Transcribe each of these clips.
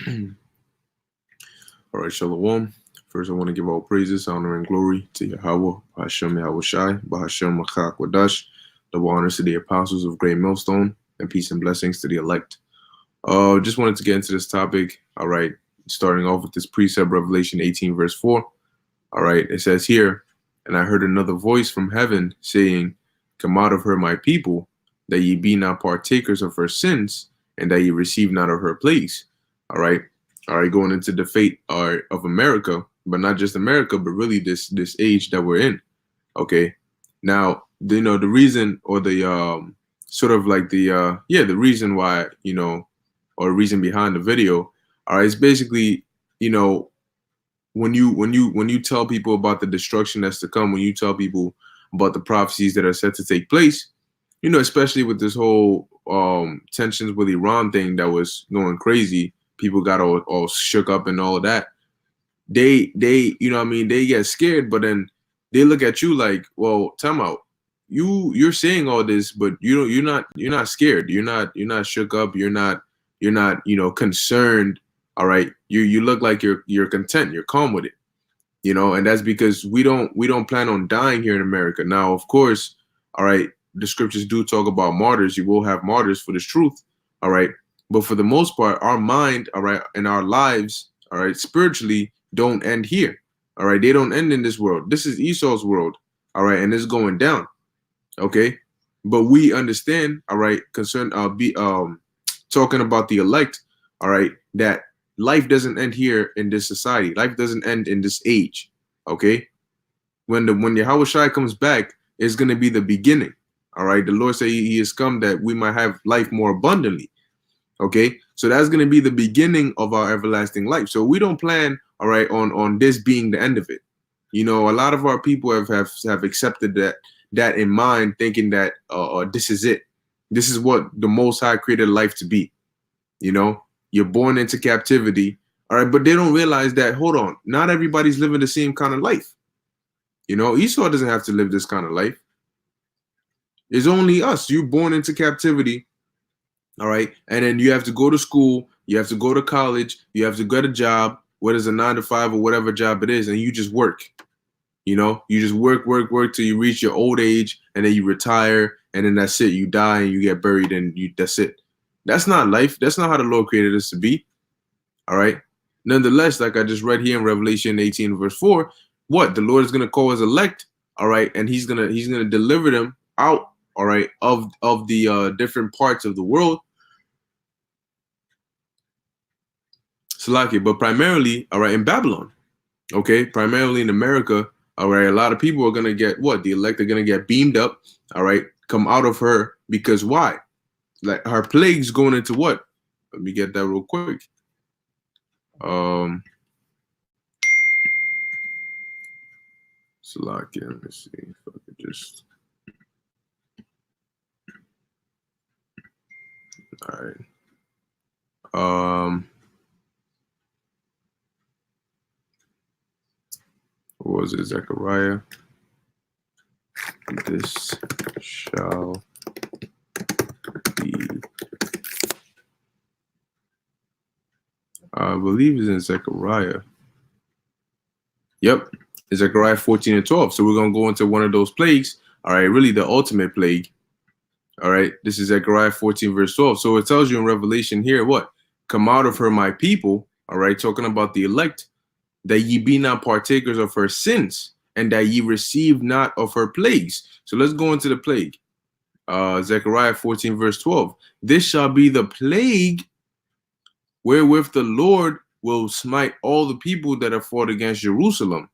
All right, Shalom. First, I want to give all praises, honor, and glory to Yahweh, Hashem Yahweh Shai, Bahashem Machak Wadash, double honors to the apostles of Great Millstone, and peace and blessings to the elect. Just wanted to get into this topic. All right, starting off with this precept, Revelation 18, verse 4. All right, it says here, and I heard another voice from heaven saying, come out of her, my people, that ye be not partakers of her sins, and that ye receive not of her plagues. All right, going into the fate of America, but not just America, but really this age that we're in. Okay, now the reason, or the sort of like the reason why, or reason behind the video. All right, it's basically, when you tell people about the destruction that's to come, when you tell people about the prophecies that are set to take place, especially with this whole tensions with Iran thing that was going crazy, people got all shook up and all of that. They they get scared, but then they look at you like, well, time out. You're saying all this, but you're not scared. You're not shook up. You're not concerned. All right. You look like you're content. You're calm with it. And that's because we don't plan on dying here in America. Now, of course, all right, the scriptures do talk about martyrs. You will have martyrs for this truth. All right. But for the most part, our mind, all right, and our lives, all right, spiritually don't end here. All right. They don't end in this world. This is Esau's world. All right. And it's going down. Okay. But we understand, all right, talking about the elect, all right, that life doesn't end here in this society. Life doesn't end in this age. Okay. When Yahweh Shai comes back, it's going to be the beginning. All right. The Lord said he has come that we might have life more abundantly. Okay. So that's going to be the beginning of our everlasting life. So we don't plan, all right, on this being the end of it. A lot of our people have accepted that in mind, thinking that this is it. This is what the Most High created life to be. You're born into captivity. All right. But they don't realize that, hold on, not everybody's living the same kind of life. Esau doesn't have to live this kind of life. It's only us. You're born into captivity. All right. And then you have to go to school. You have to go to college. You have to get a job, whether it's a 9-to-5 or whatever job it is. And you just work. You just work till you reach your old age, and then you retire. And then that's it. You die and you get buried, and that's it. That's not life. That's not how the Lord created us to be. All right. Nonetheless, like I just read here in Revelation 18, verse 4, what the Lord is going to call his elect. All right. And he's going to deliver them out. All right. Of the different parts of the world. Salaki, but primarily, all right, in Babylon. Okay. Primarily in America. All right. A lot of people are going to get what? The elect are going to get beamed up. All right. Come out of her, because why? Like her plagues going into what? Let me get that real quick. Salaki, let me see if I could just. All right. What was it? Zechariah. This shall be. I believe it's in Zechariah. Yep. It's Zechariah 14 and 12. So we're going to go into one of those plagues. All right. Really the ultimate plague. All right. This is Zechariah 14 verse 12. So it tells you in Revelation here, what? Come out of her, my people. All right. Talking about the elect, that ye be not partakers of her sins, and that ye receive not of her plagues. So let's go into the plague. Zechariah 14 verse 12. This shall be the plague wherewith the Lord will smite all the people that have fought against Jerusalem.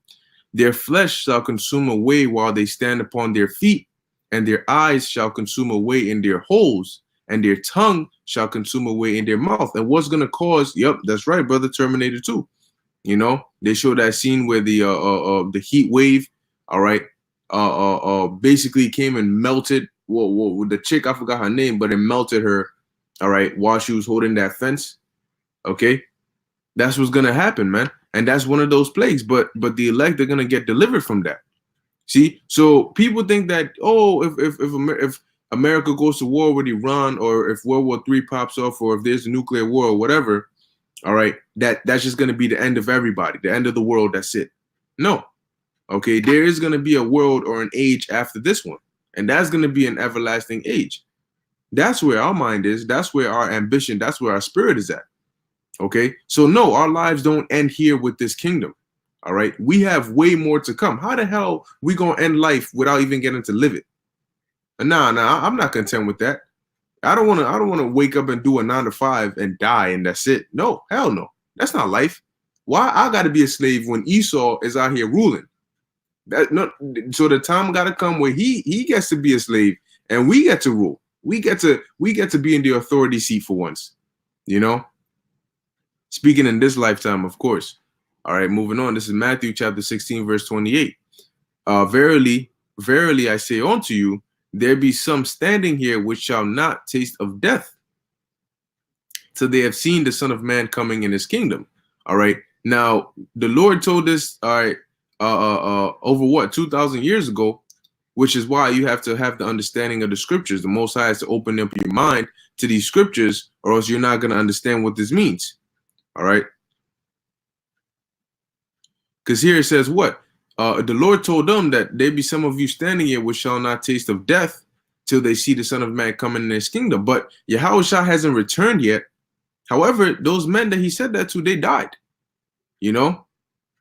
Their flesh shall consume away while they stand upon their feet, and their eyes shall consume away in their holes, and their tongue shall consume away in their mouth. And what's going to cause? Yep, that's right, brother Terminator 2. They show that scene where the heat wave, all right, basically came and melted. Well, the chick, I forgot her name, but it melted her, all right, while she was holding that fence. Okay, that's what's gonna happen, man, and that's one of those plagues. But the elect are gonna get delivered from that. See, so people think that, oh, if America goes to war with Iran, or if World War III pops off, or if there's a nuclear war or whatever, All right, that's just going to be the end of everybody, the end of the world. That's it. No. Okay, there is going to be a world or an age after this one, and that's going to be an everlasting age. That's where our mind is. That's where our ambition, that's where our spirit is at. Okay, so no, our lives don't end here with this kingdom. All right, we have way more to come. How the hell we gonna end life without even getting to live it? Nah, I'm not content with that. I don't want to wake up and do a 9 to 5 and die and that's it. No, hell no. That's not life. Why I got to be a slave when Esau is out here ruling? That no, so the time got to come where he gets to be a slave and we get to rule. We get to be in the authority seat for once. You know? Speaking in this lifetime, of course. All right, moving on. This is Matthew chapter 16 verse 28. Verily, verily I say unto you, there be some standing here which shall not taste of death till they have seen the Son of Man coming in his kingdom. All right. Now, the Lord told us, all right, over what, 2,000 years ago, which is why you have to have the understanding of the scriptures. The Most High has to open up your mind to these scriptures, or else you're not going to understand what this means. All right. Because here it says what? The Lord told them that there be some of you standing here which shall not taste of death till they see the Son of Man coming in his kingdom. But Yahushua hasn't returned yet. However, those men that he said that to, they died. You know,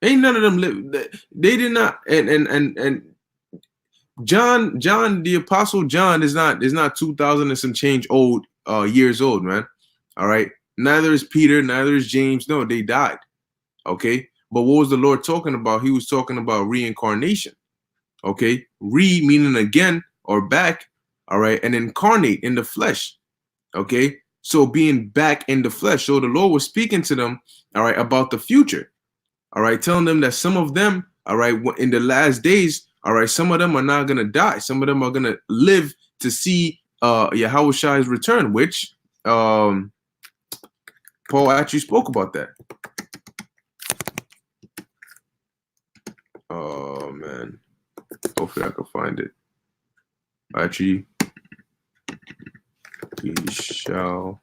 ain't none of them live. They did not. And John, the Apostle John is not 2,000 and some change old years old, man. All right. Neither is Peter. Neither is James. No, they died. Okay. But what was the Lord talking about? He was talking about reincarnation. Okay. Re meaning again or back. All right. And incarnate in the flesh. Okay. So being back in the flesh. So the Lord was speaking to them, all right, about the future. All right. Telling them that some of them, all right, in the last days, all right, some of them are not going to die. Some of them are going to live to see Yahushua's return, which Paul actually spoke about that. Oh, man. Hopefully I can find it. Actually, we shall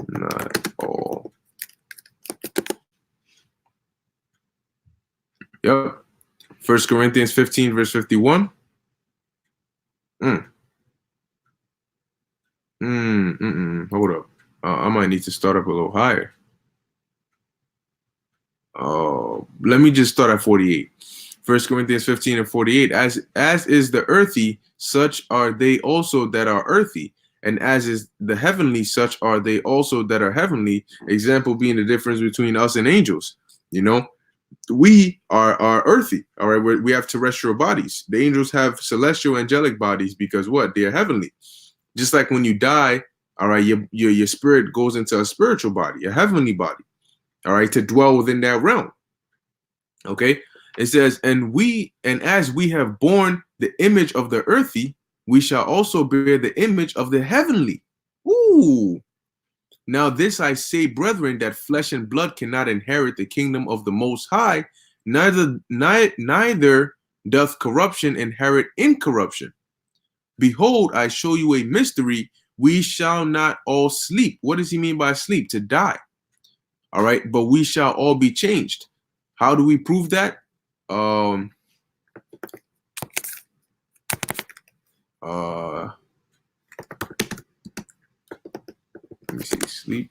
not all. Yep. 1 Corinthians 15, verse 51. Hold up. I might need to start up a little higher. Let me just start at 48. 1 Corinthians 15 and 48. As is the earthy, such are they also that are earthy. And as is the heavenly, such are they also that are heavenly. Example being the difference between us and angels. You know, we are earthy. All right, we have terrestrial bodies. The angels have celestial angelic bodies because what? They are heavenly. Just like when you die, all right, your spirit goes into a spiritual body, a heavenly body. All right, to dwell within that realm. Okay, it says, and as we have borne the image of the earthy, we shall also bear the image of the heavenly. Ooh. Now this I say, brethren, that flesh and blood cannot inherit the kingdom of the Most High, neither doth corruption inherit incorruption. Behold, I show you a mystery. We shall not all sleep. What does he mean by sleep? To die. All right, but we shall all be changed. How do we prove that? Let me see, sleep.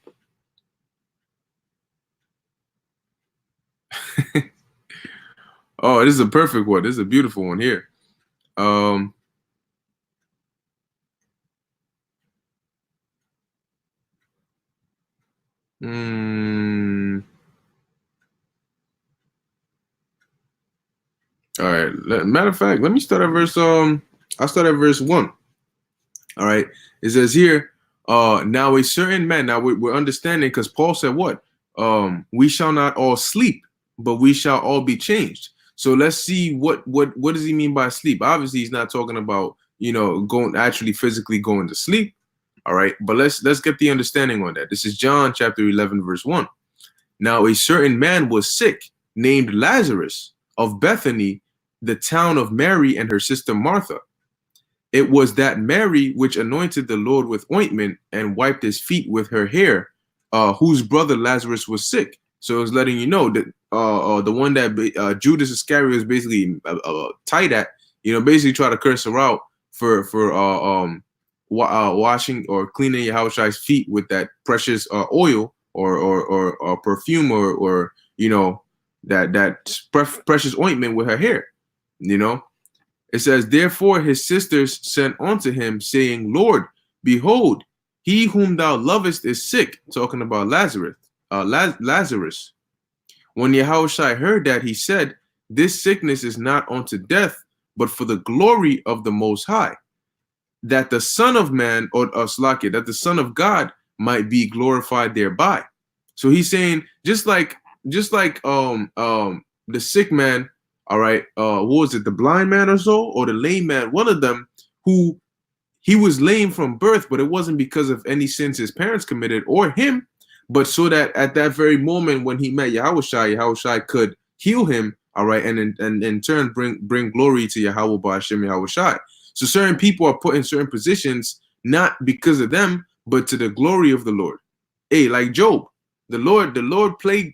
Oh, this is a perfect one. This is a beautiful one here. All right. Matter of fact, let me start at verse. I'll start at verse 1. All right. It says here, now a certain man. Now we're understanding because Paul said what? We shall not all sleep, but we shall all be changed. So let's see what does he mean by sleep? Obviously, he's not talking about, you know, actually physically going to sleep. All right, but let's get the understanding on that. This is John chapter 11, verse 1. Now a certain man was sick, named Lazarus, of Bethany, the town of Mary and her sister Martha. It was that Mary which anointed the Lord with ointment and wiped his feet with her hair, whose brother Lazarus was sick. So it's letting you know that the one that Judas Iscariot is basically tight at, basically try to curse her out for washing or cleaning Yahushua's feet with that precious oil or perfume or that precious ointment with her hair. It says, therefore his sisters sent unto him, saying, Lord, behold, he whom thou lovest is sick. Talking about Lazarus. Lazarus. When Yahushua heard that, he said, this sickness is not unto death, but for the glory of the Most High, that the Son of Man, or Slakia, that the Son of God might be glorified thereby. So he's saying, just like the sick man, all right, what was it, the blind man or so, or the lame man, one of them, who he was lame from birth, but it wasn't because of any sins his parents committed or him, but so that at that very moment when he met Yahushua could heal him, all right, and in turn bring glory to Yahweh Ba'ashem Yahushua. So certain people are put in certain positions not because of them, but to the glory of the Lord. Hey, like Job, the Lord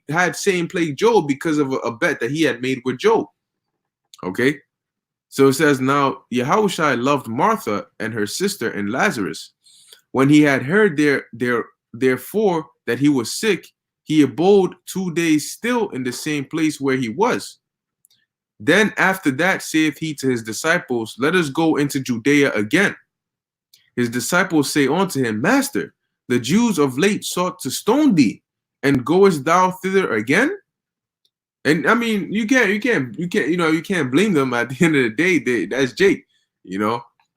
had Satan plague Job because of a bet that he had made with Job. Okay, so it says, now Yahushua loved Martha and her sister and Lazarus. When he had heard therefore that he was sick, he abode 2 days still in the same place where he was. Then after that saith he to his disciples, let us go into Judea again. His disciples say unto him, Master, the Jews of late sought to stone thee, and goest thou thither again? And I mean, you can't blame them. At the end of the day, that's Jake,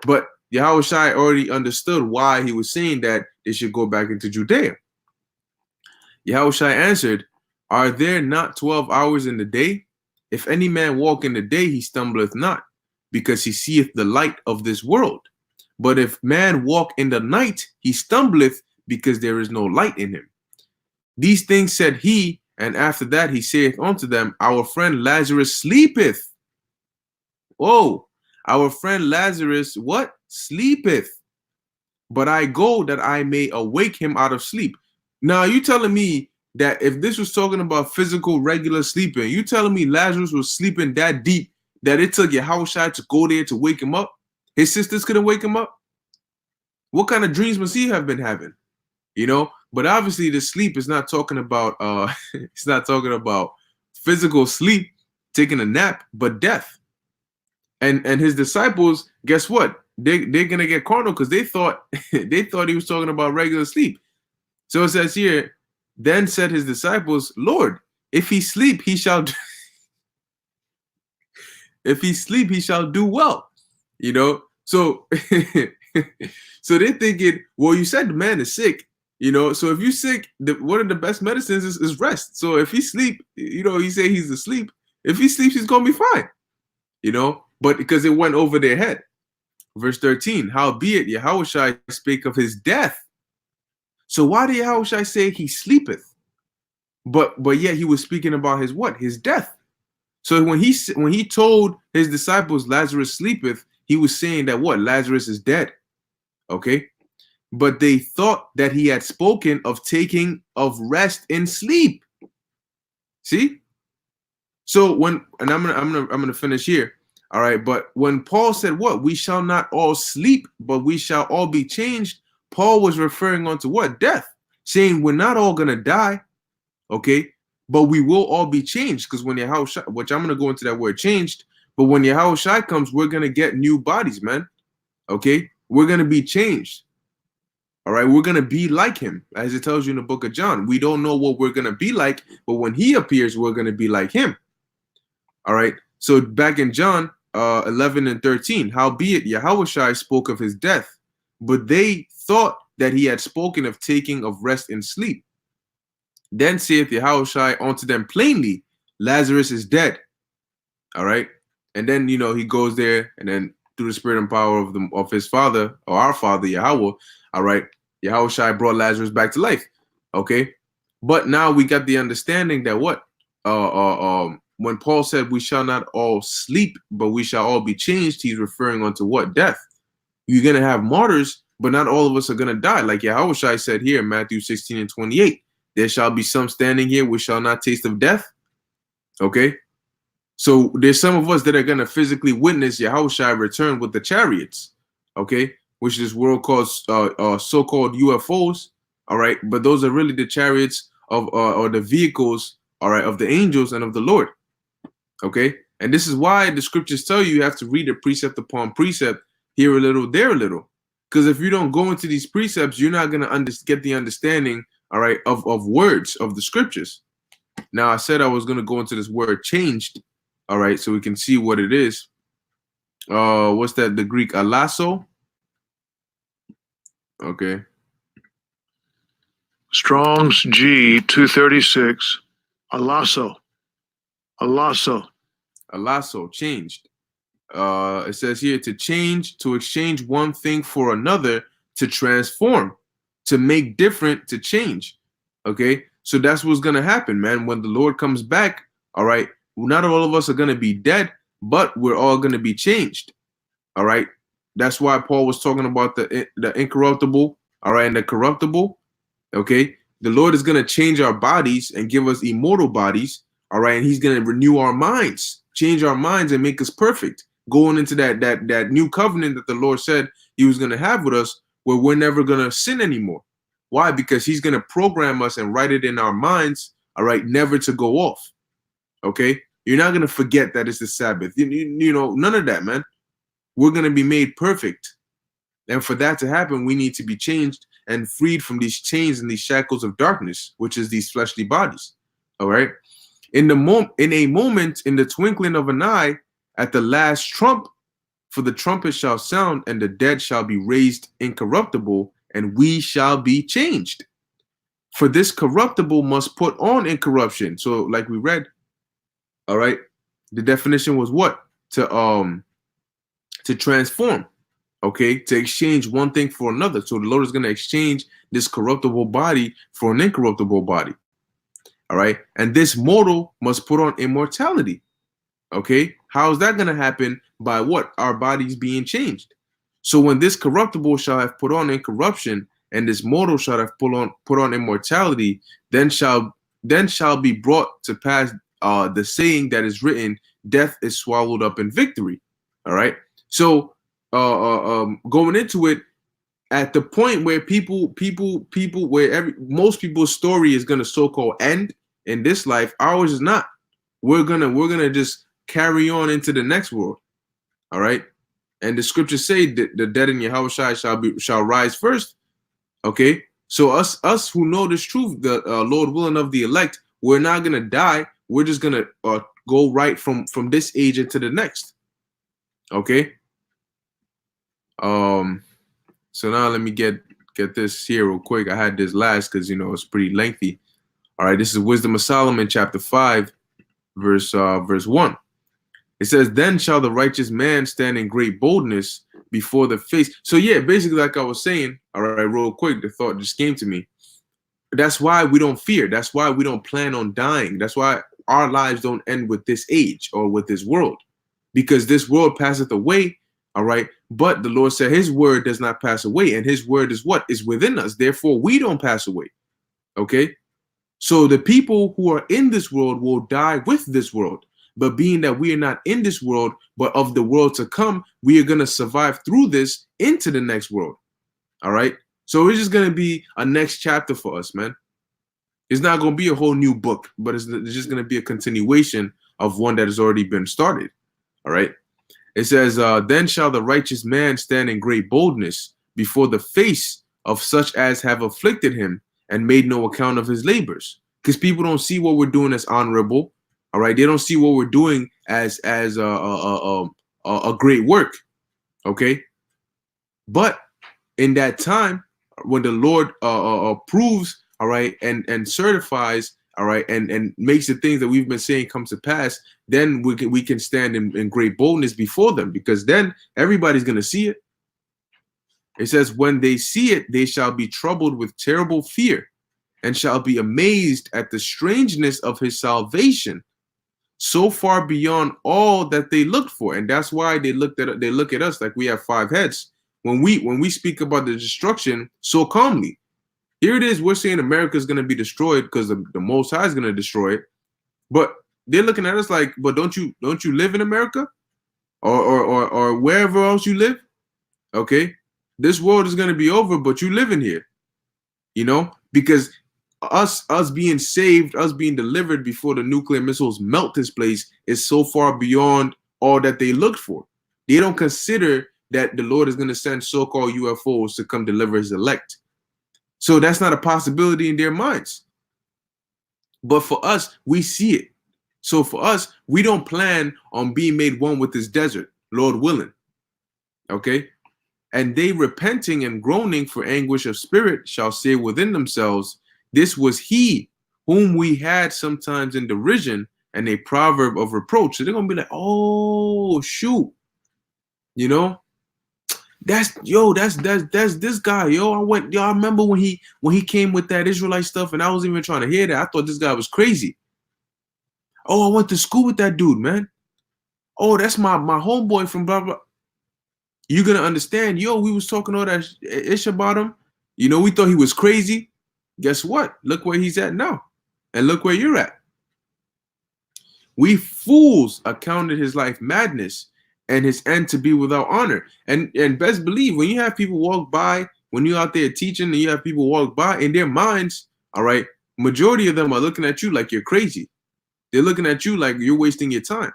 But Yahushua already understood why he was saying that they should go back into Judea. Yahushua answered, are there not 12 hours in the day? If any man walk in the day, he stumbleth not, because he seeth the light of this world. But if man walk in the night, he stumbleth, because there is no light in him. These things said he, and after that he saith unto them, our friend Lazarus sleepeth. Oh, our friend Lazarus, what? Sleepeth. But I go that I may awake him out of sleep. Now, you telling me that if this was talking about physical, regular sleeping, you telling me Lazarus was sleeping that deep that it took Yahushua to go there to wake him up? His sisters couldn't wake him up? What kind of dreams must he have been having? But obviously the sleep is not talking about it's not talking about physical sleep, taking a nap, but death. And his disciples, guess what? They're gonna get carnal because they thought he was talking about regular sleep. So it says here, then said his disciples, Lord, if he sleep, he shall do if he sleep, he shall do well. So so they're thinking, well, you said the man is sick. So if you're sick, one of the best medicines is rest. So if he sleep, he say he's asleep. If he sleeps, he's gonna be fine. But because it went over their head. Verse 13, howbeit Yahushua spake of his death. So why did Yahushua say he sleepeth? But yet he was speaking about his what? His death. So when he told his disciples Lazarus sleepeth, he was saying that what? Lazarus is dead. Okay. But they thought that he had spoken of taking of rest in sleep. See? So I'm gonna finish here. All right, but when Paul said what? We shall not all sleep, but we shall all be changed. Paul was referring on to what? Death. Saying we're not all gonna die, okay, but we will all be changed. Because when Yahushua, which I'm gonna go into that word changed, but when Yahushua comes, we're gonna get new bodies, man. Okay, we're gonna be changed. All right, we're gonna be like him, as it tells you in the book of John. We don't know what we're gonna be like, but when he appears, we're gonna be like him. All right. So back in John 11 and 13, howbeit Yahushua spoke of his death, but they thought that he had spoken of taking of rest and sleep. Then saith Yahushua unto them plainly, Lazarus is dead. All right. And then, he goes there, and then through the spirit and power of his father, or our father, Yahweh, all right, Yahushua brought Lazarus back to life. Okay. But now we got the understanding that what? When Paul said we shall not all sleep, but we shall all be changed, he's referring on to what? Death. You're going to have martyrs, but not all of us are going to die. Like Yahushua said here in Matthew 16 and 28. there shall be some standing here which shall not taste of death. Okay. So there's some of us that are going to physically witness Yahushua return with the chariots. Okay. Which this world calls so-called UFOs. All right. But those are really the chariots of or the vehicles, all right, of the angels and of the Lord. Okay. And this is why the scriptures tell you have to read it precept upon precept, here a little, there a little. Because if you don't go into these precepts, you're not going to get the understanding, all right, of words of the scriptures. Now, I said I was going to go into this word changed, all right, so we can see what it is. What's that? The Greek alasso. Okay. Strong's G 236. Alasso. Alasso. Alasso, changed. It says here to change, to exchange one thing for another, to transform, to make different, to change. Okay, so that's what's gonna happen, man. When the Lord comes back, all right, not all of us are gonna be dead, but we're all gonna be changed. All right, that's why Paul was talking about the incorruptible, all right, and the corruptible. Okay, the Lord is gonna change our bodies and give us immortal bodies. All right, and He's gonna renew our minds, change our minds, and make us perfect, going into that new covenant that the Lord said He was gonna have with us, where we're never gonna sin anymore. Why? Because He's gonna program us and write it in our minds. All right, never to go off. Okay, you're not gonna forget that it's the Sabbath. You know, none of that, man. We're gonna be made perfect, and for that to happen, we need to be changed and freed from these chains and these shackles of darkness, which is these fleshly bodies. All right. In a moment, in the twinkling of an eye, at the last trump, for the trumpet shall sound, and the dead shall be raised incorruptible, and we shall be changed. For this corruptible must put on incorruption. So, like we read, all right, the definition was what? To transform, okay, to exchange one thing for another. So the Lord is going to exchange this corruptible body for an incorruptible body. All right. And this mortal must put on immortality. Okay. How is that going to happen? By what? Our bodies being changed. So when this corruptible shall have put on incorruption, and this mortal shall have put on immortality, then shall be brought to pass the saying that is written, death is swallowed up in victory. All right. So going into it, at the point where most people's story is gonna so-called end in this life, ours is not. We're gonna just carry on into the next world. All right, and the scriptures say that the dead in Yahushua shall rise first. Okay, so us who know this truth, the Lord willing of the elect, we're not gonna die. We're just gonna go right from this age into the next. Okay. So now let me get this here real quick. I had this last because it's pretty lengthy. All right, this is Wisdom of Solomon, chapter 5, verse 1. It says, "Then shall the righteous man stand in great boldness before the face." So yeah, basically, like I was saying, all right, real quick, the thought just came to me. That's why we don't fear. That's why we don't plan on dying. That's why our lives don't end with this age or with this world, because this world passeth away. All right. But the Lord said His word does not pass away, and His word is what is within us. Therefore, we don't pass away. Okay. So the people who are in this world will die with this world. But being that we are not in this world, but of the world to come, we are going to survive through this into the next world. All right. So it's just going to be a next chapter for us, man. It's not going to be a whole new book, but it's just going to be a continuation of one that has already been started. All right. It says, "Then shall the righteous man stand in great boldness before the face of such as have afflicted him and made no account of his labors." Because people don't see what we're doing as honorable. All right, they don't see what we're doing as a great work. Okay, but in that time, when the Lord approves, all right, and certifies, all right, and makes the things that we've been saying come to pass, then we can stand in great boldness before them, because then everybody's going to see it. It says, "When they see it, they shall be troubled with terrible fear, and shall be amazed at the strangeness of His salvation, so far beyond all that they looked for." And that's why they look at us like we have 5 heads when we speak about the destruction so calmly. Here it is. We're saying America is going to be destroyed because the Most High is going to destroy it. But they're looking at us like, but don't you live in America or wherever else you live? Okay, this world is going to be over, but you live in here, you know, because us being saved, us being delivered before the nuclear missiles melt this place is so far beyond all that they looked for. They don't consider that the Lord is going to send so-called UFOs to come deliver his elect. So that's not a possibility in their minds. But for us, we see it. So for us, we don't plan on being made one with this desert, Lord willing. Okay? And they repenting and groaning for anguish of spirit shall say within themselves, this was he whom we had sometimes in derision and a proverb of reproach. So they're going to be like, oh, shoot. You know? That's this guy, yo. I remember when he came with that Israelite stuff, and I wasn't even trying to hear that. I thought this guy was crazy. Oh, I went to school with that dude, man. Oh, that's my homeboy from blah blah. You're gonna understand, yo. We was talking all that ish about him. You know, we thought he was crazy. Guess what? Look where he's at now, and look where you're at. We fools accounted his life madness, and his end to be without honor. And best believe, when you have people walk by, when you're out there teaching and you have people walk by, in their minds, all right, majority of them are looking at you like you're crazy. They're looking at you like you're wasting your time.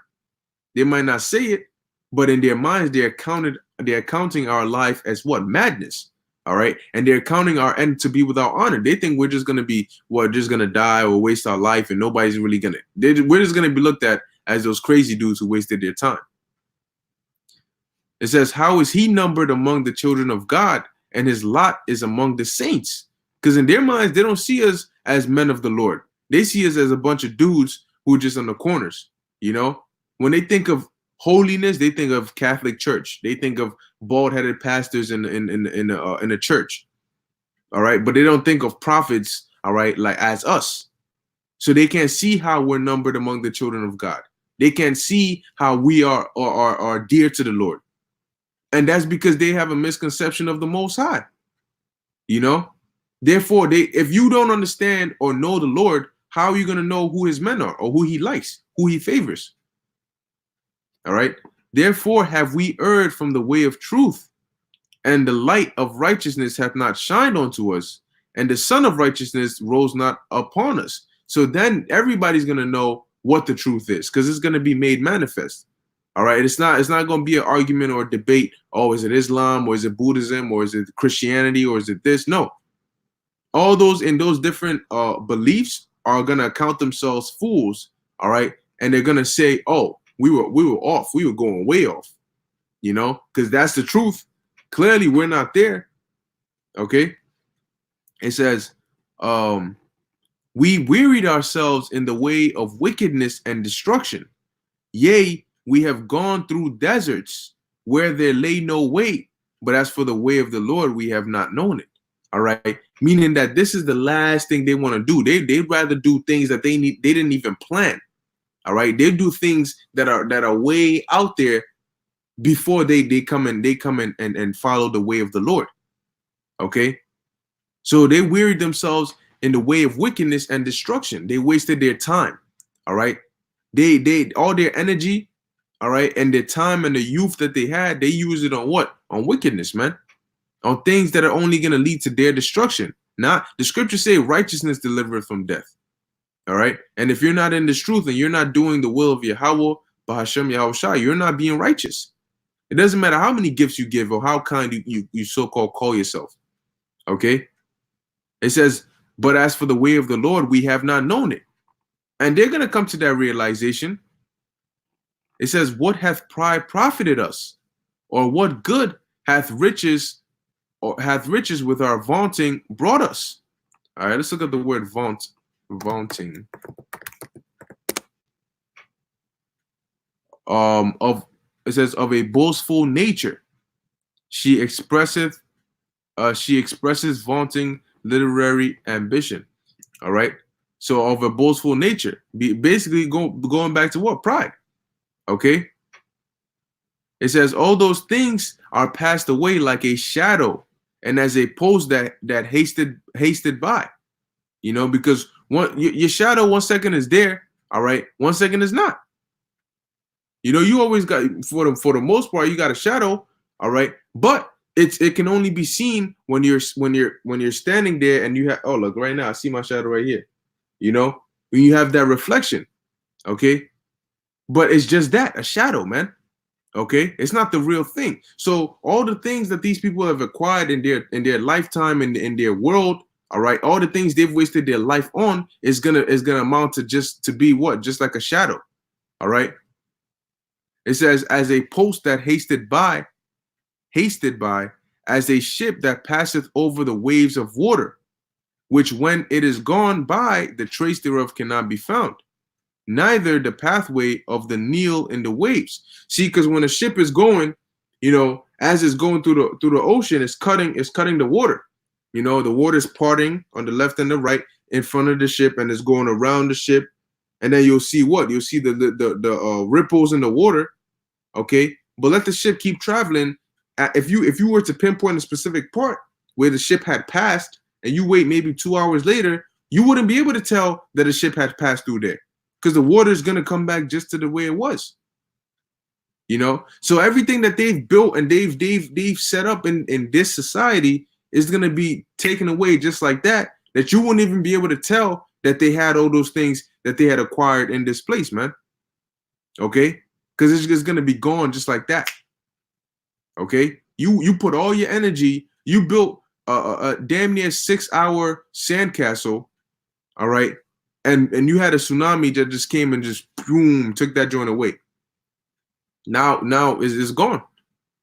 They might not say it, but in their minds, they're counting our life as what? Madness. All right. And they're counting our end to be without honor. They think we're just going to be, just going to die or waste our life, and nobody's really going to. We're just going to be looked at as those crazy dudes who wasted their time. It says, how is he numbered among the children of God, and his lot is among the saints? Because in their minds, they don't see us as men of the Lord. They see us as a bunch of dudes who are just on the corners. You know, when they think of holiness, they think of Catholic Church. They think of bald-headed pastors in a church. All right, but they don't think of prophets. All right, like as us. So they can't see how we're numbered among the children of God. They can't see how we are dear to the Lord. And that's because they have a misconception of the Most High. You know, therefore, if you don't understand or know the Lord, how are you going to know who his men are or who he likes, who he favors? All right. Therefore, have we erred from the way of truth, and the light of righteousness hath not shined unto us, and the Son of righteousness rose not upon us. So then everybody's going to know what the truth is, because it's going to be made manifest. All right, it's not going to be an argument or a debate. Oh, is it Islam, or is it Buddhism, or is it Christianity, or is it this? No. All those in those different beliefs are going to count themselves fools. All right, and they're going to say, "Oh, we were off. We were going way off." You know, because that's the truth. Clearly, we're not there. Okay. It says, "We wearied ourselves in the way of wickedness and destruction. Yea, we have gone through deserts where there lay no way, but as for the way of the Lord, we have not known it." All right, meaning that this is the last thing they want to do. They'd rather do things that they didn't even plan. All right, they do things that are way out there before they come in and follow the way of the Lord. Okay, so they wearied themselves in the way of wickedness and destruction. They wasted their time. All right, they all their energy. All right, and their time and the youth that they had, they use it on what? On wickedness, man. On things that are only going to lead to their destruction. Not the scriptures say righteousness delivereth from death. All right, and if you're not in this truth and you're not doing the will of Yahweh, Bahashem Yahushua, you're not being righteous. It doesn't matter how many gifts you give or how kind you so-called call yourself. Okay, it says, but as for the way of the Lord, we have not known it. And they're going to come to that realization. It says, what hath pride profited us? Or what good hath riches with our vaunting brought us? All right, let's look at the word vaunting. It says of a boastful nature. She expresses vaunting literary ambition. All right. So of a boastful nature. Basically going back to what? Pride. Okay. It says all those things are passed away like a shadow, and as a post that hasted by. Because your shadow 1 second is there, all right, 1 second is not. You always got, for the most part, you got a shadow, all right, but it can only be seen when you're standing there and you have, oh, look, right now I see my shadow right here. When you have that reflection, okay, but it's just that, a shadow, man. Okay, it's not the real thing. So all the things that these people have acquired in their lifetime and in their world, all right, all the things they've wasted their life on is gonna amount to just to be what? Just like a shadow. All right. It says, as a post that hasted by, as a ship that passeth over the waves of water, which when it is gone by, the trace thereof cannot be found, neither the pathway of the Nile in the waves. See, because when a ship is going, as it's going through the ocean, it's cutting the water. The water is parting on the left and the right in front of the ship, and it's going around the ship. And then you'll see what? You'll see the ripples in the water. Okay, but let the ship keep traveling. If you were to pinpoint a specific part where the ship had passed, and you wait maybe 2 hours later, you wouldn't be able to tell that a ship had passed through there, because the water is going to come back just to the way it was. So everything that they've built and they've set up in this society is going to be taken away just like that you wouldn't even be able to tell that they had all those things that they had acquired in this place, man. Okay, because it's just going to be gone just like that. Okay, you put all your energy, you built a damn near 6-hour sandcastle, all right, and you had a tsunami that just came and just boom, took that joint away. Now it's gone.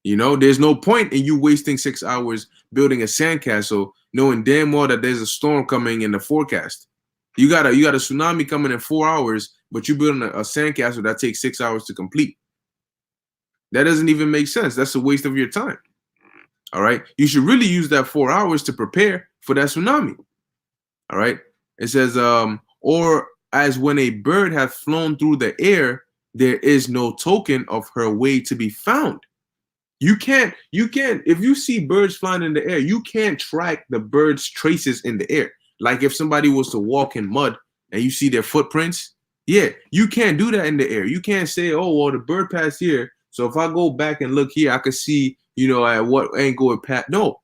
There's no point in you wasting 6 hours building a sandcastle, knowing damn well that there's a storm coming in the forecast. You got a tsunami coming in 4 hours, but you're building a sandcastle that takes 6 hours to complete. That doesn't even make sense. That's a waste of your time. All right. You should really use that 4 hours to prepare for that tsunami. All right. It says, or as when a bird hath flown through the air, there is no token of her way to be found. You can't, if you see birds flying in the air, you can't track the bird's traces in the air. Like if somebody was to walk in mud and you see their footprints, yeah, you can't do that in the air. You can't say, oh, well, the bird passed here, so if I go back and look here, I could see, at what angle it passed. No.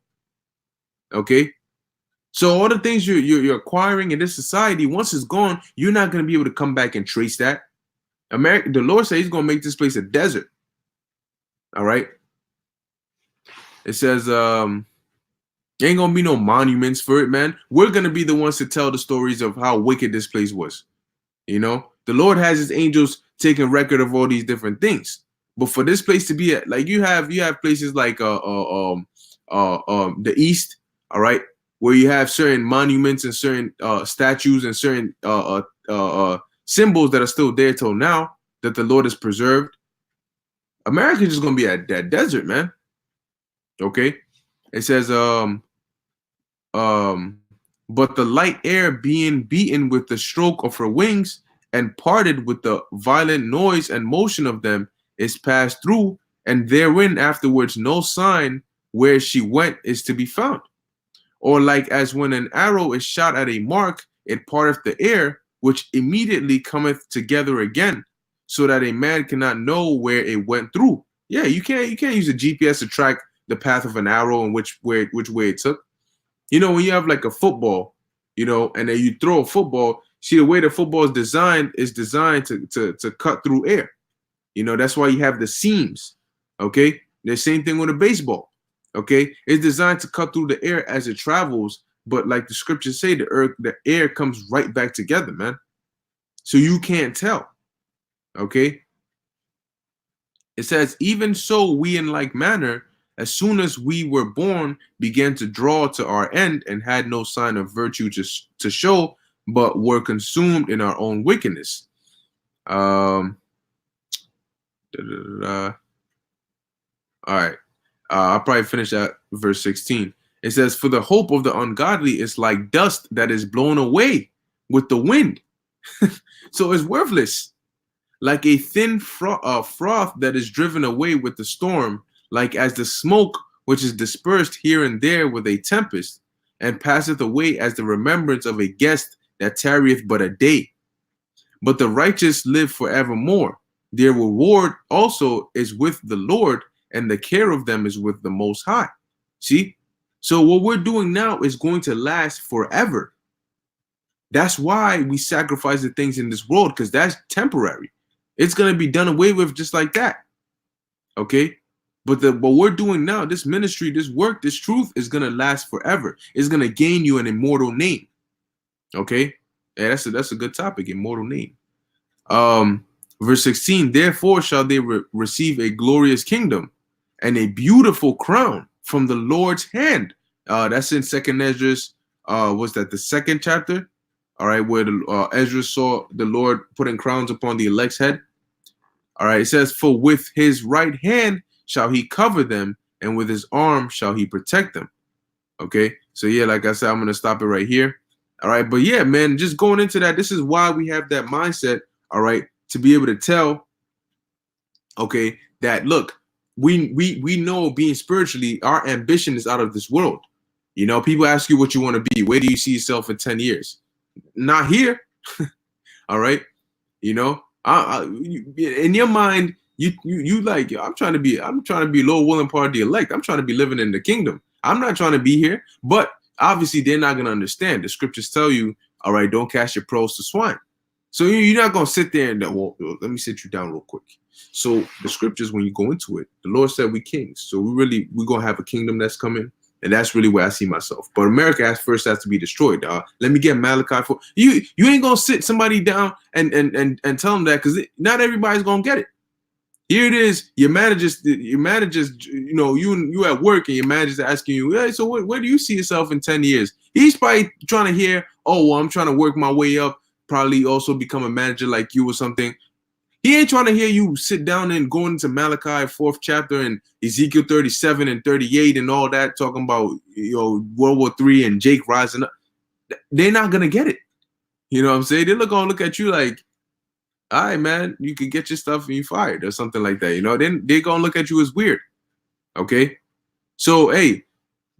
Okay. So all the things you're acquiring in this society, once it's gone, you're not going to be able to come back and trace that. The Lord says he's going to make this place a desert. All right. It says, ain't going to be no monuments for it, man. We're going to be the ones to tell the stories of how wicked this place was. The Lord has his angels taking record of all these different things. But for this place to be like you have places like the East, all right, where you have certain monuments and certain statues and certain symbols that are still there till now that the Lord has preserved. America's just gonna be that desert, man. Okay, it says but the light air being beaten with the stroke of her wings and parted with the violent noise and motion of them is passed through, and therein afterwards no sign where she went is to be found. Or like as when an arrow is shot at a mark, it parteth the air, which immediately cometh together again, so that a man cannot know where it went through. Yeah, you can't use a GPS to track the path of an arrow and which way it took. When you have like a football, and then you throw a football, see the way the football is designed to cut through air. That's why you have the seams. Okay, the same thing with a baseball. Okay, it's designed to cut through the air as it travels, but like the scriptures say, the air comes right back together, man. So you can't tell. Okay, it says, even so we in like manner, as soon as we were born, began to draw to our end and had no sign of virtue to show, but were consumed in our own wickedness. All right. I'll probably finish at verse 16. It says, for the hope of the ungodly is like dust that is blown away with the wind. So it's worthless. Like a thin froth that is driven away with the storm, like as the smoke which is dispersed here and there with a tempest, and passeth away as the remembrance of a guest that tarrieth but a day. But the righteous live forevermore. Their reward also is with the Lord, and the care of them is with the Most High. See? So what we're doing now is going to last forever. That's why we sacrifice the things in this world, because that's temporary. It's going to be done away with just like that. Okay? But what we're doing now, this ministry, this work, this truth is going to last forever. It's going to gain you an immortal name. Okay? Yeah, that's a good topic, immortal name. Verse 16, therefore shall they receive a glorious kingdom and a beautiful crown from the Lord's hand. That's in Second Ezra. Was that the second chapter? All right, where Ezra saw the Lord putting crowns upon the elect's head. All right, it says, for with his right hand shall he cover them, and with his arm shall he protect them. Okay, so yeah, like I said, I'm going to stop it right here. All right, but yeah, man, just going into that, this is why we have that mindset, all right, to be able to tell, okay, that look, we know being spiritually, our ambition is out of this world. You know, people ask you what you want to be. Where do you see yourself in 10 years? Not here. All right. You know, in your mind, you like, I'm trying to be low willing part of the elect. I'm trying to be living in the kingdom. I'm not trying to be here, but obviously they're not going to understand. The scriptures tell you, all right, don't cast your pearls to swine. So you're not going to sit there and, well, let me sit you down real quick. So the scriptures, when you go into it, the Lord said we kings. So we're going to have a kingdom that's coming. And that's really where I see myself. But America first has to be destroyed. Let me get Malachi 4. You ain't going to sit somebody down and tell them that, because not everybody's going to get it. Here it is. Your managers, you know, you at work and your manager's asking you, hey, so where do you see yourself in 10 years? He's probably trying to hear, oh, well, I'm trying to work my way up, probably also become a manager like you or something. He ain't trying to hear you sit down and go into Malachi 4th chapter and Ezekiel 37 and 38 and all that, talking about, you know, World War III and Jake rising up. They're not going to get it. You know what I'm saying? They're going to look at you like, all right, man, you can get your stuff and you fired or something like that. You know, then they're going to look at you as weird. Okay? So, hey,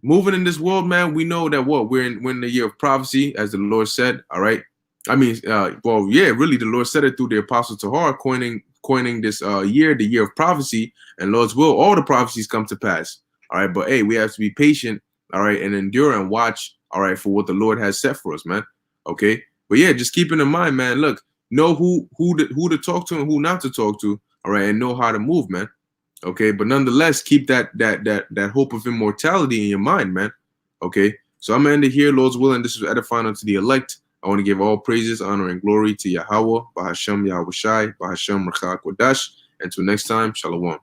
moving in this world, man, we know that we're in the year of prophecy, as the Lord said, all right? I mean, well, yeah, really, the Lord said it through the Apostle Tahar, coining this year, the year of prophecy, and Lord's will, all the prophecies come to pass. All right, but hey, we have to be patient, all right, and endure and watch, all right, for what the Lord has set for us, man. Okay, but yeah, just keeping in mind, man. Look, know who to talk to and who not to talk to, all right, and know how to move, man. Okay, but nonetheless, keep that hope of immortality in your mind, man. Okay, so I'm gonna end it here, Lord's willing. This is edifying unto the elect. I want to give all praises, honor, and glory to Yahweh, Bahashem Yahweh Shai, Bahashem Rachak Wadash. Until next time, Shalom.